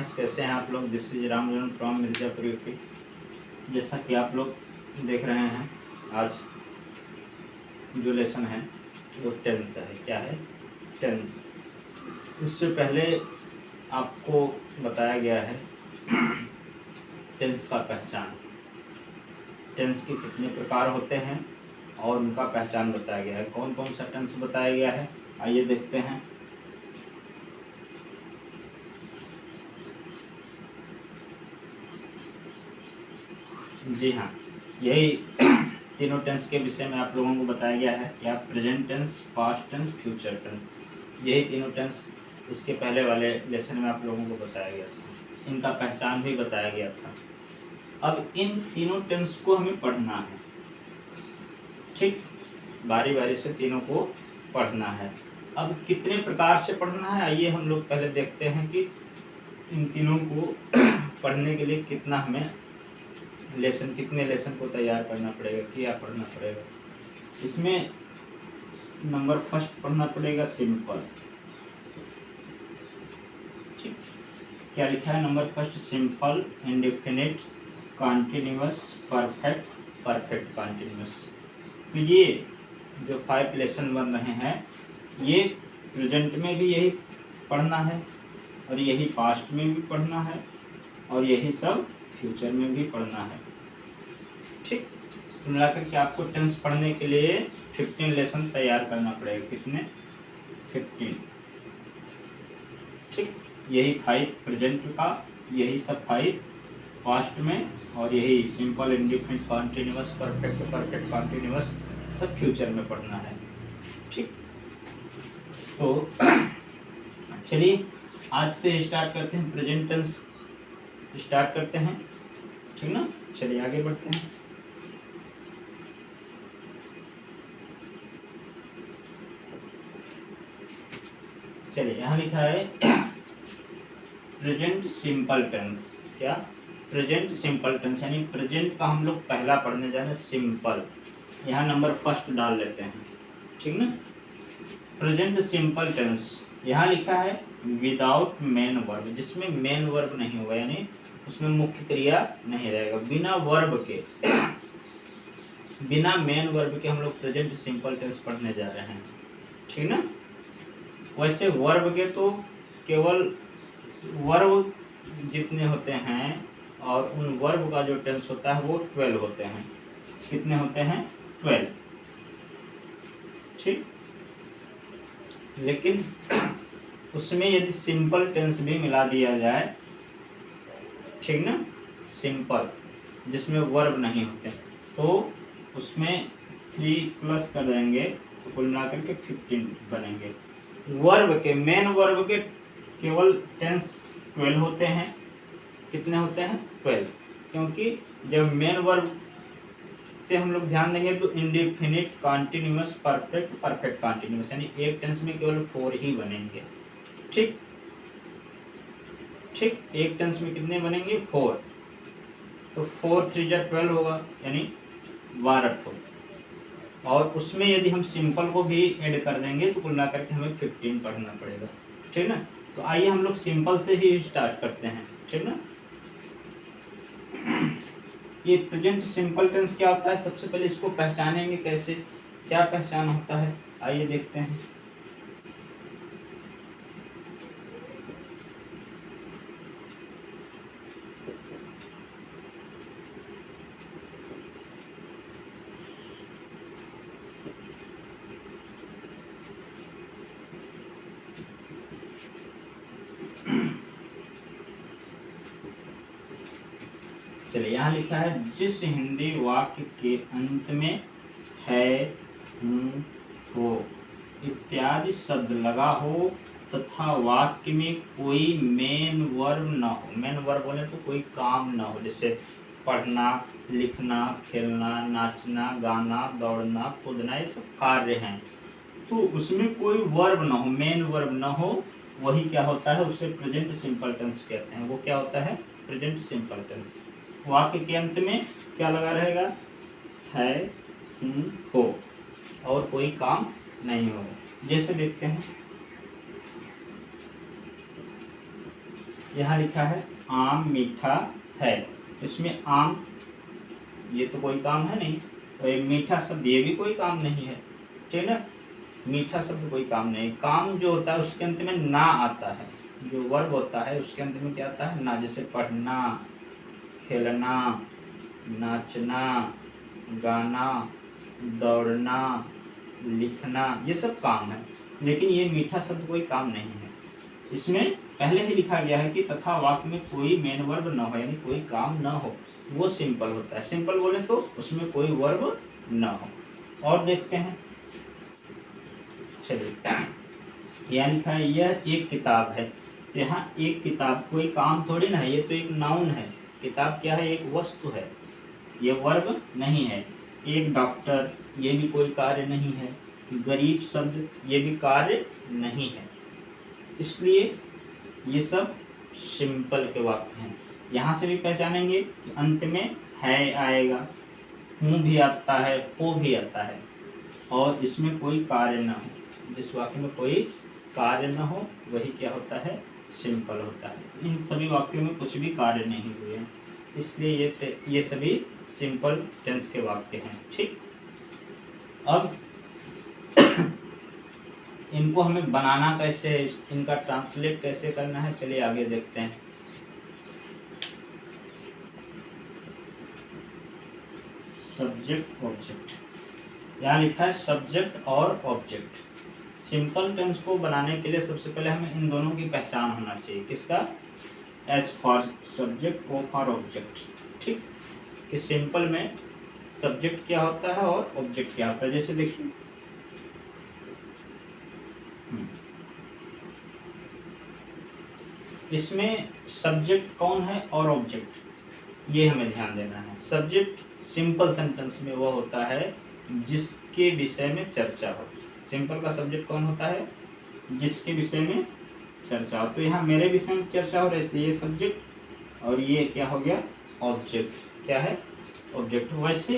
Students, कैसे हैं आप लोग? This is Ramchandra from Mirzapur UP. जैसा कि आप लोग देख रहे हैं, आज जो लेसन है वो टेंस है। क्या है? टेंस। इससे पहले आपको बताया गया है टेंस का पहचान, टेंस के कितने प्रकार होते हैं और उनका पहचान बताया गया है। कौन कौन सा टेंस बताया गया है, आइए देखते हैं। जी हाँ, यही तीनों टेंस के विषय में आप लोगों को बताया गया है। क्या? Present tense, past tense, future tense. यही तीनों टेंस इसके पहले वाले लेसन में आप लोगों को बताया गया था, इनका पहचान भी बताया गया था। अब इन तीनों टेंस को हमें पढ़ना है, ठीक? बारी बारी से तीनों को पढ़ना है। अब कितने प्रकार से पढ़ना है, आइए हम लोग पहले देखते हैं कि इन तीनों को पढ़ने के लिए कितना हमें कितने लेसन को तैयार करना पड़ेगा, क्या पढ़ना पड़ेगा। इसमें नंबर फर्स्ट पढ़ना पड़ेगा सिंपल। ठीक, क्या लिखा है number first? Simple, indefinite, continuous, perfect, perfect continuous. तो ये जो 5 लेसन बन रहे हैं, ये प्रेजेंट में भी यही पढ़ना है और यही पास्ट में भी पढ़ना है और यही सब फ्यूचर में भी पढ़ना है। ठीक, तो मिलाकर के आपको टेंस पढ़ने के लिए 15 लेसन तैयार करना पड़ेगा। कितने? 15। ठीक, यही 5 प्रेजेंट का, यही सब 5 पास्ट में और यही simple, indefinite, continuous, perfect, perfect continuous सब फ्यूचर में पढ़ना है। ठीक, तो चलिए आज से स्टार्ट करते हैं, प्रेजेंट टेंस स्टार्ट करते हैं, ठीक ना? चलिए आगे बढ़ते हैं। चलिए यहाँ लिखा है प्रेजेंट सिंपल टेंस। क्या? प्रेजेंट सिंपल टेंस, यानी प्रेजेंट का हम लोग पहला पढ़ने जा रहे हैं, सिंपल। यहाँ नंबर फर्स्ट डाल लेते हैं, ठीक ना? प्रेजेंट सिंपल टेंस यहाँ लिखा है विदाउट मेन वर्ब, जिसमें मेन वर्ब नहीं होगा, यानी उसमें मुख्य क्रिया नहीं रहेगा। बिना वर्ब के, बिना मेन वर्ब के हम लोग प्रेजेंट सिंपल टेंस पढ़ने जा रहे हैं, ठीक ना? वैसे वर्ब के तो केवल वर्ब जितने होते हैं और उन वर्ब का जो टेंस होता है वो 12 होते हैं। कितने होते हैं? 12। ठीक, लेकिन उसमें यदि सिंपल टेंस भी मिला दिया जाए, ठीक ना, सिंपल जिसमें वर्ब नहीं होते, तो उसमें 3 प्लस कर देंगे तो कुल मिलाकर के 15 बनेंगे। वर्ब के, मेन वर्ब के केवल टेंस 12 होते हैं। कितने होते हैं? 12। क्योंकि जब मेन वर्ब से हम लोग ध्यान देंगे तो indefinite, continuous, perfect, perfect continuous, यानी एक टेंस में केवल 4 ही बनेंगे। ठीक ठीक, एक टेंस में कितने बनेंगे? 4। तो 4 3 जा 12 होगा, यानी 12 फोर। और उसमें यदि हम सिंपल को भी ऐड कर देंगे तो कुल मिलाकर के हमें 15 पढ़ना पड़ेगा, ठीक ना? तो आइए हम लोग सिंपल से ही स्टार्ट करते हैं, ठीक ना? ये प्रेजेंट सिंपल टेंस क्या होता है, सबसे पहले इसको पहचानेंगे कैसे, क्या पहचान होता है, आइए देखते हैं। चलिए यहाँ लिखा है जिस हिंदी वाक्य के अंत में है, हूँ, हो इत्यादि शब्द लगा हो तथा वाक्य में कोई मेन वर्ब न हो। मेन वर्ब बोले तो कोई काम न हो, जैसे पढ़ना, लिखना, खेलना, नाचना, गाना, दौड़ना, कूदना, ये सब कार्य हैं, तो उसमें कोई वर्ब न हो, मेन वर्ब न हो, वही क्या होता है, उसे प्रेजेंट सिंपल टेंस कहते हैं। वो क्या होता है? Present simple tense. वाक्य के अंत में क्या लगा रहेगा? है, हूँ, हो और कोई काम नहीं होगा। जैसे देखते हैं, यहाँ लिखा है आम मीठा है, इसमें आम ये तो कोई काम है नहीं, और ये मीठा शब्द ये भी कोई काम नहीं है, ठीक है ना। मीठा शब्द कोई काम नहीं, काम जो होता है उसके अंत में ना आता है, जो वर्ब होता है उसके अंत में क्या आता है ना, जैसे पढ़ना, खेलना, नाचना, गाना, दौड़ना, लिखना, ये सब काम है, लेकिन ये मीठा शब्द कोई काम नहीं है। इसमें पहले ही लिखा गया है कि तथा वाक्य में कोई मेन वर्ब न हो, यानी कोई काम न हो, वो सिंपल होता है। सिंपल बोले तो उसमें कोई वर्ब न हो। और देखते हैं, चलिए यहाँ लिखा है यह एक किताब है। यहाँ एक किताब कोई काम थोड़ी ना है, ये तो एक नाउन है। किताब क्या है, एक वस्तु है, ये वर्ब नहीं है। एक डॉक्टर, ये भी कोई कार्य नहीं है। गरीब शब्द, ये भी कार्य नहीं है, इसलिए ये सब सिंपल के वाक्य हैं। यहाँ से भी पहचानेंगे कि अंत में है आएगा, हूँ भी आता है, हो भी आता है, और इसमें कोई कार्य न हो। जिस वाक्य में कोई कार्य न हो वही क्या होता है, सिंपल होता है। इन सभी वाक्यों में कुछ भी कार्य नहीं हुए हैं, इसलिए ये सभी सिंपल टेंस के वाक्य हैं। ठीक, अब इनको हमें बनाना कैसे है, इनका ट्रांसलेट कैसे करना है, चलिए आगे देखते हैं। सब्जेक्ट ऑब्जेक्ट, यहाँ लिखा है सब्जेक्ट और ऑब्जेक्ट। सिंपल टेंस को बनाने के लिए सबसे पहले हमें इन दोनों की पहचान होना चाहिए। किसका, S for subject, O for object. ठीक, कि सिंपल में सब्जेक्ट क्या होता है और ऑब्जेक्ट क्या होता है। जैसे देखिए, इसमें सब्जेक्ट कौन है और ऑब्जेक्ट, ये हमें ध्यान देना है। सब्जेक्ट सिंपल सेंटेंस में वो होता है जिसके विषय में चर्चा हो। सिंपल का सब्जेक्ट कौन होता है, जिसके विषय में चर्चा हो। तो यहाँ मेरे विषय में चर्चा हो रही है, इसलिए ये सब्जेक्ट, और ये क्या हो गया, ऑब्जेक्ट। क्या है, ऑब्जेक्ट। वैसे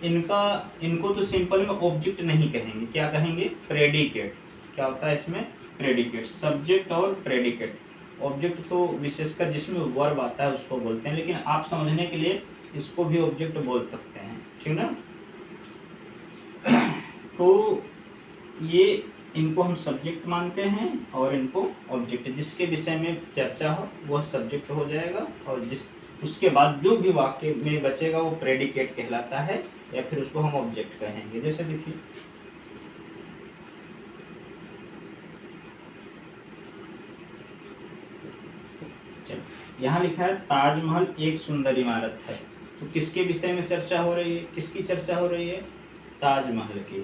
इनको तो सिंपल में ऑब्जेक्ट नहीं कहेंगे, क्या कहेंगे, प्रेडिकेट। क्या होता है इसमें, प्रेडिकेट। सब्जेक्ट और प्रेडिकेट। ऑब्जेक्ट तो विशेषकर जिसमें वर्ब आता है उसको बोलते हैं, लेकिन आप समझने के लिए इसको भी ऑब्जेक्ट बोल सकते हैं, ठीक ना। तो ये इनको हम सब्जेक्ट मानते हैं और इनको ऑब्जेक्ट। जिसके विषय में चर्चा हो वह सब्जेक्ट हो जाएगा, और उसके बाद जो भी वाक्य में बचेगा वो प्रेडिकेट कहलाता है, या फिर उसको हम ऑब्जेक्ट कहेंगे। जैसे देखिए, यहाँ लिखा है ताजमहल एक सुंदर इमारत है। तो किसके विषय में चर्चा हो रही है, किसकी चर्चा हो रही है, ताजमहल की।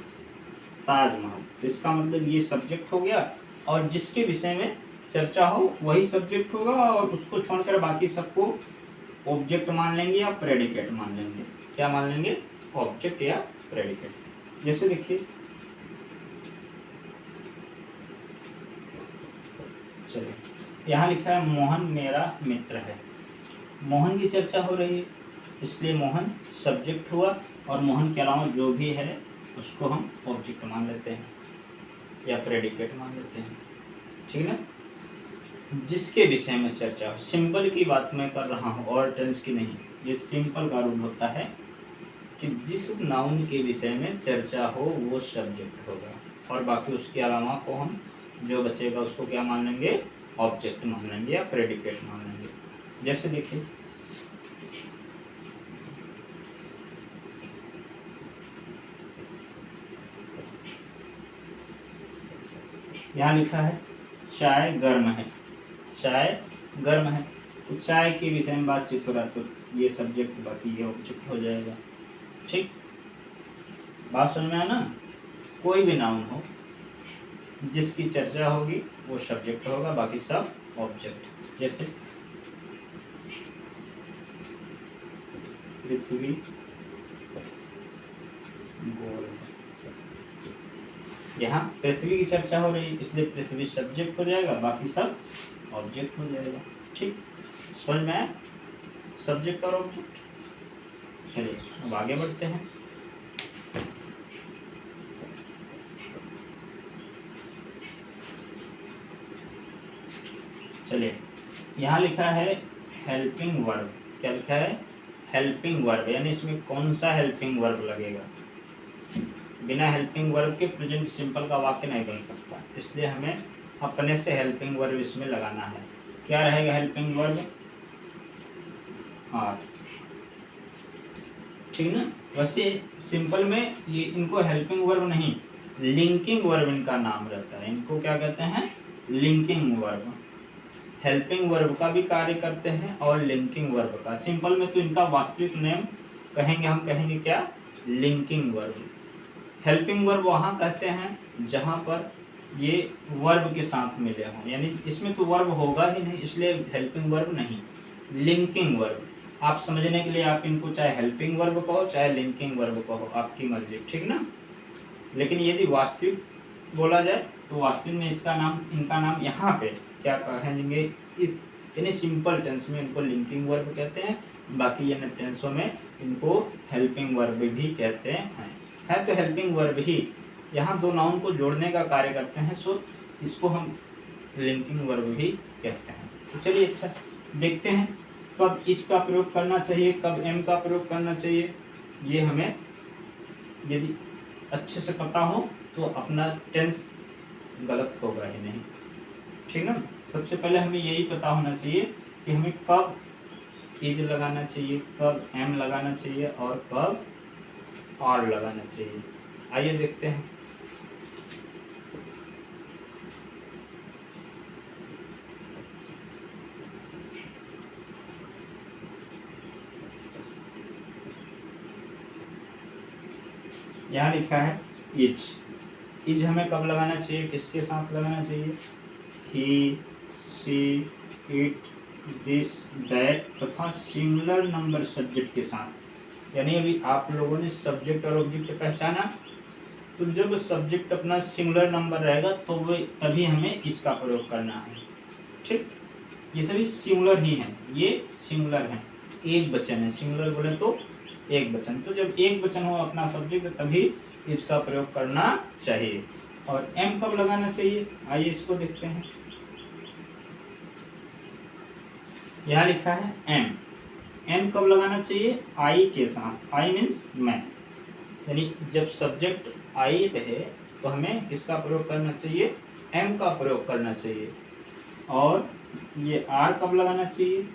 ताजमहल, तो इसका मतलब ये सब्जेक्ट हो गया, और जिसके विषय में चर्चा हो वही सब्जेक्ट होगा, और उसको छोड़कर बाकी सबको ऑब्जेक्ट मान लेंगे या प्रेडिकेट मान लेंगे। क्या मान लेंगे, ऑब्जेक्ट या प्रेडिकेट। जैसे देखिए, चलिए यहाँ लिखा है मोहन मेरा मित्र है। मोहन की चर्चा हो रही है, इसलिए मोहन सब्जेक्ट हुआ, और मोहन के अलावा जो भी है उसको हम ऑब्जेक्ट मान लेते हैं या प्रेडिकेट मान लेते हैं, ठीक है ना। जिसके विषय में चर्चा हो, सिंपल की बात मैं कर रहा हूँ और टेंस की नहीं। ये सिंपल का रूल होता है कि जिस नाउन के विषय में चर्चा हो वो सब्जेक्ट होगा, और बाकी उसके अलावा को हम जो बचेगा उसको क्या मान लेंगे, ऑब्जेक्ट मान लेंगे या प्रेडिकेट मान लेंगे। जैसे देखिए, यहाँ लिखा है चाय गर्म है। चाय गर्म है, तो चाय के विषय में बातचीत हो रहा है, तो ये सब्जेक्ट, बाकी ये ऑब्जेक्ट हो जाएगा। ठीक, बात समझ में आया ना। कोई भी नाउन हो जिसकी चर्चा होगी वो सब्जेक्ट होगा, बाकी सब ऑब्जेक्ट। जैसे पृथ्वी गोल, यहाँ पृथ्वी की चर्चा हो रही है इसलिए पृथ्वी सब्जेक्ट हो जाएगा, बाकी सब ऑब्जेक्ट हो जाएगा। ठीक, समझ में आया, सब्जेक्ट और ऑब्जेक्ट। चलिए अब आगे बढ़ते हैं। चलिए यहाँ लिखा है हेल्पिंग वर्ब। क्या लिखा है? हेल्पिंग वर्ब, यानी इसमें कौन सा हेल्पिंग वर्ब लगेगा? बिना हेल्पिंग वर्ब के प्रेजेंट सिंपल का वाक्य नहीं बन सकता, इसलिए हमें अपने से हेल्पिंग वर्ब इसमें लगाना है। क्या रहेगा हेल्पिंग वर्ब? आर। ठीक ना? वैसे सिंपल में ये इनको हेल्पिंग वर्ब नहीं, लिंकिंग वर्ब इनका नाम रहता है। इनको क्या कहते हैं? Linking verb. हेल्पिंग वर्ब का भी कार्य करते हैं और लिंकिंग वर्ब का। सिंपल में तो इनका वास्तविक नेम कहेंगे, हम कहेंगे क्या? Linking verb. हेल्पिंग वर्ब वहाँ कहते हैं जहाँ पर ये वर्ब के साथ मिले हों, यानी इसमें तो वर्ब होगा ही नहीं, इसलिए हेल्पिंग वर्ब नहीं, लिंकिंग वर्ब। आप समझने के लिए आप इनको चाहे हेल्पिंग वर्ब कहो चाहे लिंकिंग वर्ब कहो, आपकी मर्जी, ठीक ना? लेकिन यदि वास्तविक बोला जाए तो वास्तविक में इसका नाम, इनका नाम यहाँ पे क्या कहेंगे? इस यानी सिंपल टेंस में इनको लिंकिंग वर्ब कहते हैं, बाकी अन्य टेंसों में इनको हेल्पिंग वर्ब भी कहते हैं। है तो हेल्पिंग वर्ब ही यहाँ दो नाउन को जोड़ने का कार्य करते हैं, सो इसको हम लिंकिंग वर्ब भी कहते हैं। तो चलिए अच्छा देखते हैं कब इच का प्रयोग करना चाहिए, कब एम का प्रयोग करना चाहिए। ये हमें यदि अच्छे से पता हो तो अपना टेंस गलत होगा ही नहीं, ठीक ना? सबसे पहले हमें यही पता होना चाहिए कि हमें कब इज लगाना चाहिए, कब एम लगाना चाहिए और कब आर लगाना चाहिए। आइए देखते हैं। यहाँ लिखा है इज। इज हमें कब लगाना चाहिए, किसके साथ लगाना चाहिए? ही, सी, इट, दिस, दैट तथा सिंगुलर नंबर सब्जेक्ट के साथ। यानी अभी आप लोगों ने सब्जेक्ट और ऑब्जेक्ट पहचाना, तो जब सब्जेक्ट अपना सिंगुलर नंबर रहेगा तो वो तभी हमें इज का प्रयोग करना है, ठीक? ये सभी सिंगुलर ही हैं, ये सिंगुलर हैं, एक वचन है। सिंगुलर बोले तो एक वचन, तो जब एक वचन हो अपना सब्जेक्ट तभी इसका प्रयोग करना चाहिए। और एम कब लगाना चाहिए, आइए इसको देखते हैं। यहाँ लिखा है एम। एम कब लगाना चाहिए? आई के साथ। आई मीन्स मैं, यानी जब सब्जेक्ट आई रहे तो हमें किसका प्रयोग करना चाहिए? एम का प्रयोग करना चाहिए। और ये आर कब लगाना चाहिए?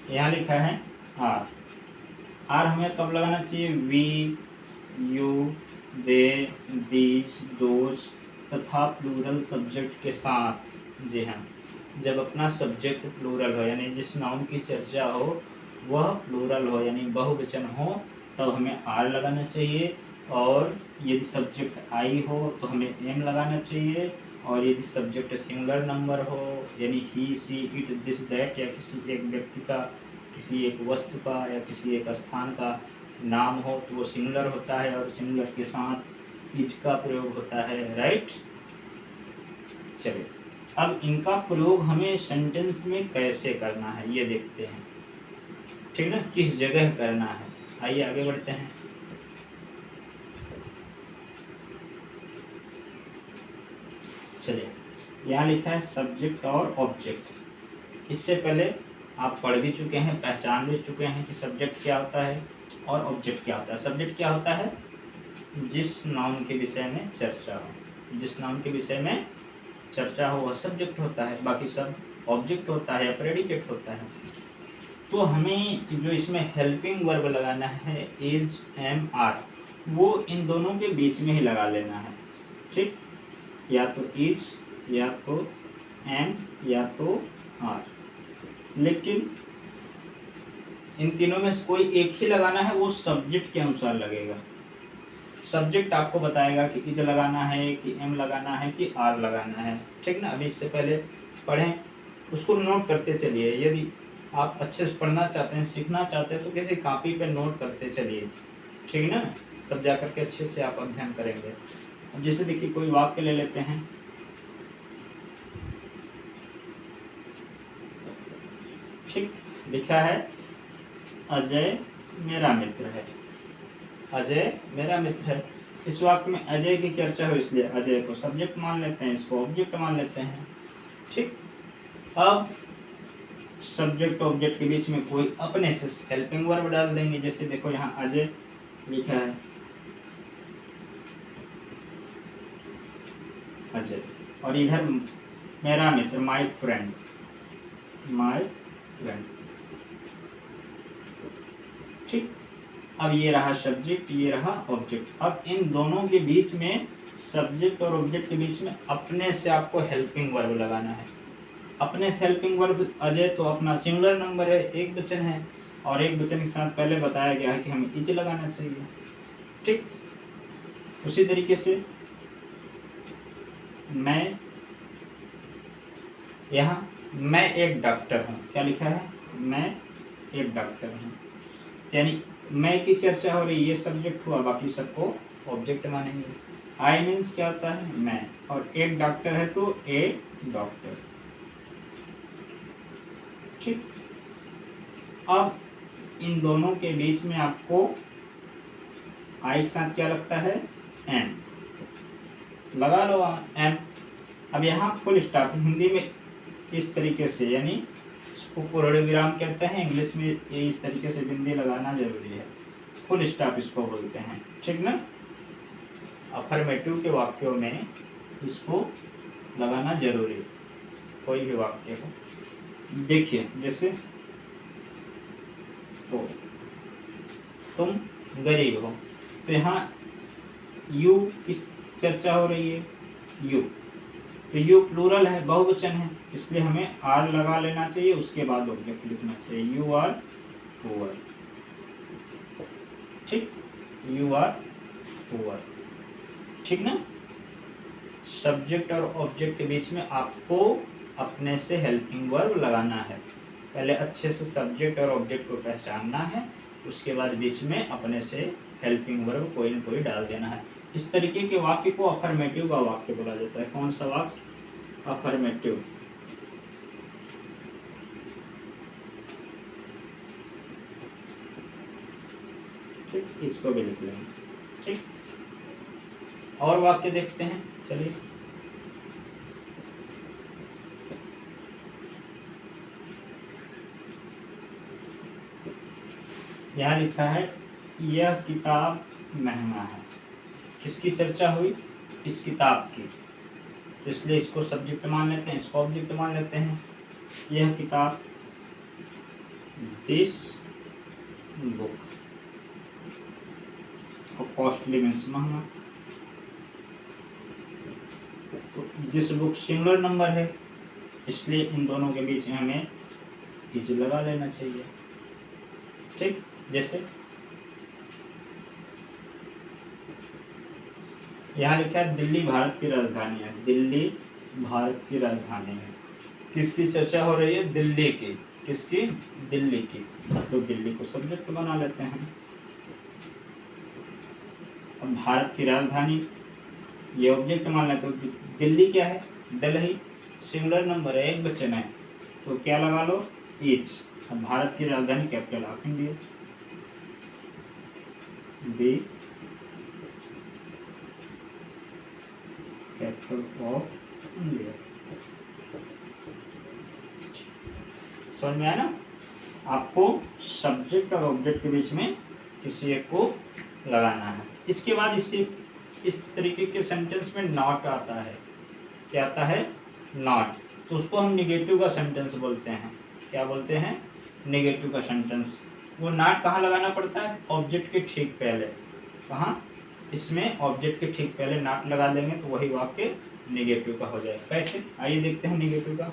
यहाँ लिखा है आर। आर हमें कब लगाना चाहिए? We, you, they, these, those तथा प्लूरल सब्जेक्ट के साथ। जी हाँ, जब अपना सब्जेक्ट प्लूरल हो, यानी जिस नाउन की चर्चा हो वह प्लूरल हो, यानी बहुवचन हो, तब हमें आर लगाना चाहिए। और यदि सब्जेक्ट आई हो तो हमें एम लगाना चाहिए। और यदि सब्जेक्ट सिंगुलर नंबर हो, यानी ही, सी, इट, दिस, दैट, या किसी एक व्यक्ति का, किसी एक वस्तु का या किसी एक स्थान का नाम हो तो वो सिंगुलर होता है और सिंगुलर के साथ इज का प्रयोग होता है, राइट? चलिए अब इनका प्रयोग हमें सेंटेंस में कैसे करना है ये देखते हैं, ठीक ना? किस जगह करना है, आइए आगे बढ़ते हैं। चलिए यहाँ लिखा है सब्जेक्ट और ऑब्जेक्ट। इससे पहले आप पढ़ भी चुके हैं, पहचान भी चुके हैं कि सब्जेक्ट क्या होता है और ऑब्जेक्ट क्या होता है। सब्जेक्ट क्या होता है? जिस नाउन के विषय में चर्चा हो, जिस नाउन के विषय में चर्चा हो वह सब्जेक्ट होता है, बाकी सब ऑब्जेक्ट होता है या प्रेडिकेट होता है। तो हमें जो इसमें हेल्पिंग वर्ब लगाना है इज, एम, आर, वो इन दोनों के बीच में ही लगा लेना है, ठीक? या तो इज या तो एम या तो आर, लेकिन इन तीनों में से कोई एक ही लगाना है, वो सब्जेक्ट के अनुसार लगेगा। सब्जेक्ट आपको बताएगा कि इज लगाना है कि एम लगाना है कि आर लगाना है, ठीक ना? अभी इससे पहले पढ़ें, उसको नोट करते चलिए। यदि आप अच्छे से पढ़ना चाहते हैं, सीखना चाहते हैं तो किसी कॉपी पे नोट करते चलिए, ठीक ना? तब जा करके अच्छे से आप अध्ययन करेंगे। अब जैसे देखिए कोई वाक्य ले लेते हैं, ठीक? लिखा है अजय मेरा मित्र है। अजय मेरा मित्र है। इस वाक्य में अजय की चर्चा हो, इसलिए अजय को सब्जेक्ट मान लेते हैं, इसको ऑब्जेक्ट मान लेते हैं। ठीक, अब सब्जेक्ट ऑब्जेक्ट के बीच में कोई अपने से हेल्पिंग वर्ब डाल देंगे। जैसे देखो यहाँ अजय लिखा है, अजय, और इधर मेरा मित्र, माय फ्रेंड, माय फ्रेंड। ठीक, अब ये रहा सब्जेक्ट, ये रहा ऑब्जेक्ट। अब इन दोनों के बीच में, सब्जेक्ट और ऑब्जेक्ट के बीच में अपने से आपको हेल्पिंग वर्ब लगाना है। अपने से हेल्पिंग वर्ब अजय तो अपना सिंगुलर नंबर है, एक वचन है, और एक वचन के साथ पहले बताया गया है कि हमें इज लगाना चाहिए। ठीक, उसी तरीके से मैं, यहाँ मैं एक डॉक्टर हूँ, क्या लिखा है, मैं एक डॉक्टर हूँ, यानी मैं की चर्चा हो रही, ये सब्जेक्ट हुआ, बाकी सबको ऑब्जेक्ट मानेंगे। आई मीन्स क्या होता है, मैं, और एक डॉक्टर है तो ए डॉक्टर। ठीक, अब इन दोनों के बीच में आपको आई के साथ क्या लगता है, एम लगा लो, एम। अब यहाँ फुल स्टॉप हिंदी में इस तरीके से, यानी इसको पूर्ण विराम कहते हैं, इंग्लिश में ये इस तरीके से बिंदी लगाना जरूरी है, फुल स्टॉप इसको बोलते हैं। ठीक ना, अफर्मेटिव के वाक्यों में इसको लगाना जरूरी, कोई भी वाक्य हो। देखिए जैसे तो तुम गरीब हो, तो यहाँ यू की चर्चा हो रही है, यू, तो यू प्लूरल है, बहुवचन है, इसलिए हमें आर लगा लेना चाहिए, उसके बाद ऑब्जेक्ट लिखना चाहिए, यू आर पुअर। ठीक, यू आर पुअर। ठीक ना, सब्जेक्ट और ऑब्जेक्ट के बीच में आपको अपने से हेल्पिंग वर्ब लगाना है। पहले अच्छे से सब्जेक्ट और ऑब्जेक्ट को पहचानना है, उसके बाद बीच में अपने से हेल्पिंग वर्ब कोई न कोई डाल देना है। इस तरीके के वाक्य को अफर्मेटिव का वाक्य बोला जाता है। कौन सा वाक्य, अफर्मेटिव। ठीक, इसको भी लिख लेंगे। ठीक, और वाक्य देखते हैं, चलिए। यहाँ लिखा है यह किताब महंगा है, किसकी चर्चा हुई, इस किताब की, तो इसलिए इसको सब्जेक्ट मान लेते हैं, इसको ऑब्जेक्ट मान लेते हैं। यह किताब, दिस बुक, और कॉस्टली मीन्स महंगा, तो दिस बुक सिंगुलर नंबर है, इसलिए इन दोनों के बीच में हमें इज लगा लेना चाहिए। ठीक, जैसे यहाँ लिखा है दिल्ली भारत की राजधानी है, दिल्ली भारत की राजधानी है, किसकी चर्चा हो रही है, दिल्ली की, किसकी, दिल्ली की, तो दिल्ली को सब्जेक्ट बना लेते हैं। अब भारत की राजधानी ये ऑब्जेक्ट मान लेते हैं, तो दिल्ली क्या है, दिल्ली सिंगुलर नंबर है, एक वचन है, तो क्या लगा लो, इज। अब भारत की राजधानी capital of India, the capital of India. समझ में आया ना, आपको सब्जेक्ट और ऑब्जेक्ट के बीच में किसी एक को लगाना है। इसके बाद इससे इस तरीके के सेंटेंस में नॉट आता है, क्या आता है, नॉट, तो उसको हम निगेटिव का सेंटेंस बोलते हैं। क्या बोलते हैं, निगेटिव का सेंटेंस। वो नॉट कहाँ लगाना पड़ता है, ऑब्जेक्ट के ठीक पहले। कहाँ, इसमें ऑब्जेक्ट के ठीक पहले नॉट लगा देंगे तो वही वाक्य निगेटिव का हो जाएगा। कैसे, आइए देखते हैं निगेटिव का।